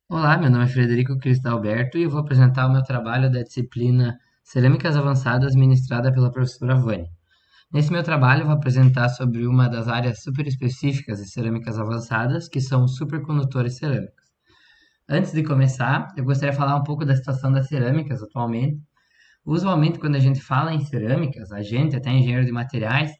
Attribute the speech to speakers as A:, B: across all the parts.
A: Olá, meu nome é Frederico Cristalberto e eu vou apresentar o meu trabalho da disciplina Cerâmicas Avançadas ministrada pela professora Vânia. Nesse meu trabalho, eu vou apresentar sobre uma das áreas super específicas de cerâmicas avançadas, que são os supercondutores cerâmicos. Antes de começar, eu gostaria de falar um pouco da situação das cerâmicas atualmente. Usualmente, quando a gente fala em cerâmicas, a gente, até engenheiro de materiais,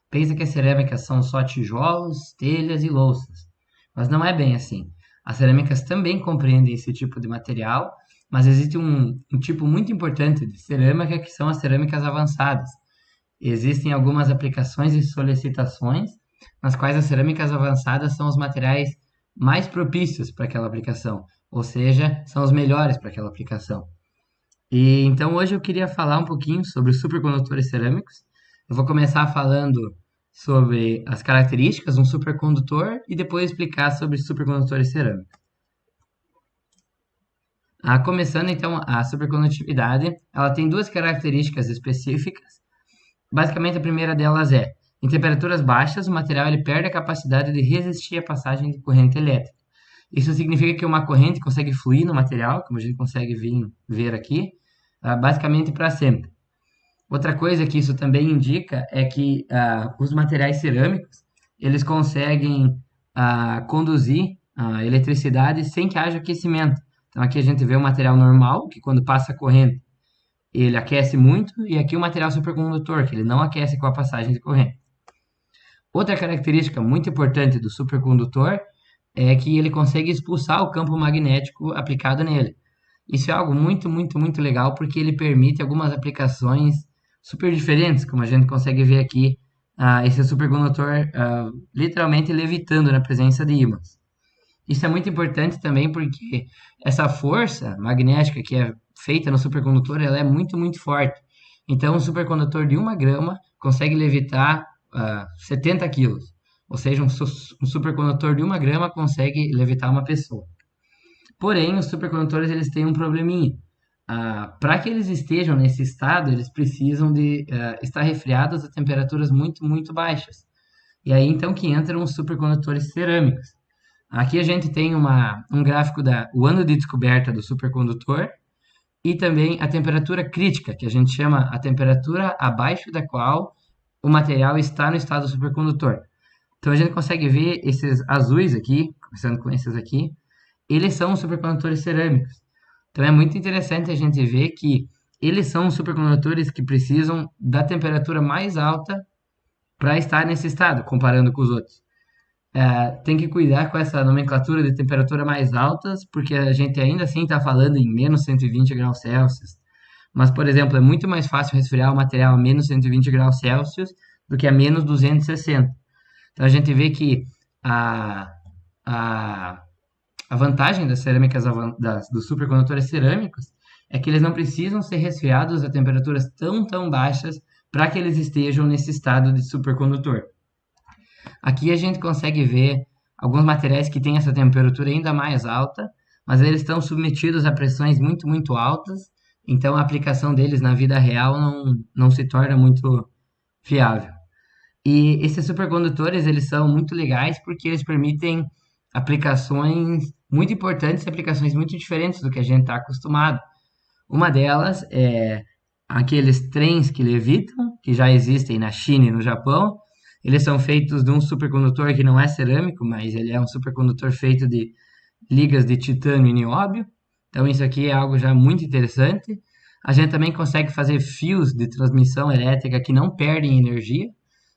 A: pensa que as cerâmicas são só tijolos, telhas e louças. Mas não é bem assim. As cerâmicas também compreendem esse tipo de material, mas existe um tipo muito importante de cerâmica que são as cerâmicas avançadas. Existem algumas aplicações e solicitações nas quais as cerâmicas avançadas são os materiais mais propícios para aquela aplicação, ou seja, são os melhores para aquela aplicação. E então hoje eu queria falar um pouquinho sobre os supercondutores cerâmicos. Eu vou começar falando sobre as características de um supercondutor e depois explicar sobre supercondutores cerâmicos. Começando então, a supercondutividade, ela tem duas características específicas. Basicamente, a primeira delas é, em temperaturas baixas, o material ele perde a capacidade de resistir à passagem de corrente elétrica. Isso significa que uma corrente consegue fluir no material, como a gente consegue ver aqui, basicamente para sempre. Outra coisa que isso também indica é que os materiais cerâmicos eles conseguem conduzir a eletricidade sem que haja aquecimento. Então aqui a gente vê o material normal, que quando passa a corrente ele aquece muito, e aqui o material supercondutor, que ele não aquece com a passagem de corrente. Outra característica muito importante do supercondutor é que ele consegue expulsar o campo magnético aplicado nele. Isso é algo muito, muito, muito legal porque ele permite algumas aplicações super diferentes, como a gente consegue ver aqui, esse supercondutor literalmente levitando na presença de ímãs. Isso é muito importante também porque essa força magnética que é feita no supercondutor, ela é muito, muito forte. Então, um supercondutor de 1 grama consegue levitar 70 quilos. Ou seja, um supercondutor de 1 grama consegue levitar uma pessoa. Porém, os supercondutores eles têm um probleminha. Para que eles estejam nesse estado, eles precisam de estar resfriados a temperaturas muito, muito baixas. E aí então que entram os supercondutores cerâmicos. Aqui a gente tem um gráfico o ano de descoberta do supercondutor e também a temperatura crítica, que a gente chama a temperatura abaixo da qual o material está no estado supercondutor. Então a gente consegue ver esses azuis aqui, começando com esses aqui, eles são supercondutores cerâmicos. Então é muito interessante a gente ver que eles são supercondutores que precisam da temperatura mais alta para estar nesse estado, comparando com os outros. Tem que cuidar com essa nomenclatura de temperatura mais altas, porque a gente ainda assim está falando em menos 120 graus Celsius. Mas, por exemplo, é muito mais fácil resfriar o material a menos 120 graus Celsius do que a menos 260. Então a gente vê que a, a, a vantagem das cerâmicas, dos supercondutores cerâmicos, é que eles não precisam ser resfriados a temperaturas tão, tão baixas para que eles estejam nesse estado de supercondutor. Aqui a gente consegue ver alguns materiais que têm essa temperatura ainda mais alta, mas eles estão submetidos a pressões muito, muito altas, então a aplicação deles na vida real não se torna muito fiável. E esses supercondutores, eles são muito legais porque eles permitem aplicações muito importantes e aplicações muito diferentes do que a gente está acostumado. Uma delas é aqueles trens que levitam, que já existem na China e no Japão. Eles são feitos de um supercondutor que não é cerâmico, mas ele é um supercondutor feito de ligas de titânio e nióbio. Então isso aqui é algo já muito interessante. A gente também consegue fazer fios de transmissão elétrica que não perdem energia.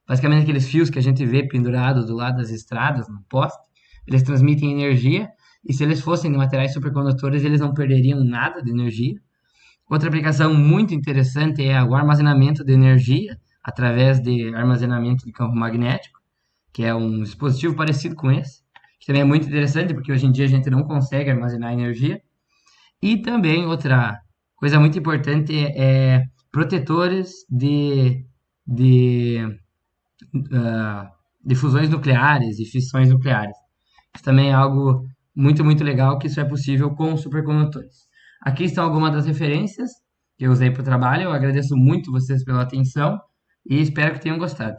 A: Basicamente aqueles fios que a gente vê pendurados do lado das estradas, no poste, eles transmitem energia. E se eles fossem de materiais supercondutores, eles não perderiam nada de energia. Outra aplicação muito interessante é o armazenamento de energia através de armazenamento de campo magnético, que é um dispositivo parecido com esse, que também é muito interessante porque hoje em dia a gente não consegue armazenar energia. E também outra coisa muito importante é protetores de, de fusões nucleares e fissões nucleares. Isso também é algo muito, muito legal, que isso é possível com supercondutores. Aqui estão algumas das referências que eu usei para o trabalho. Eu agradeço muito vocês pela atenção e espero que tenham gostado.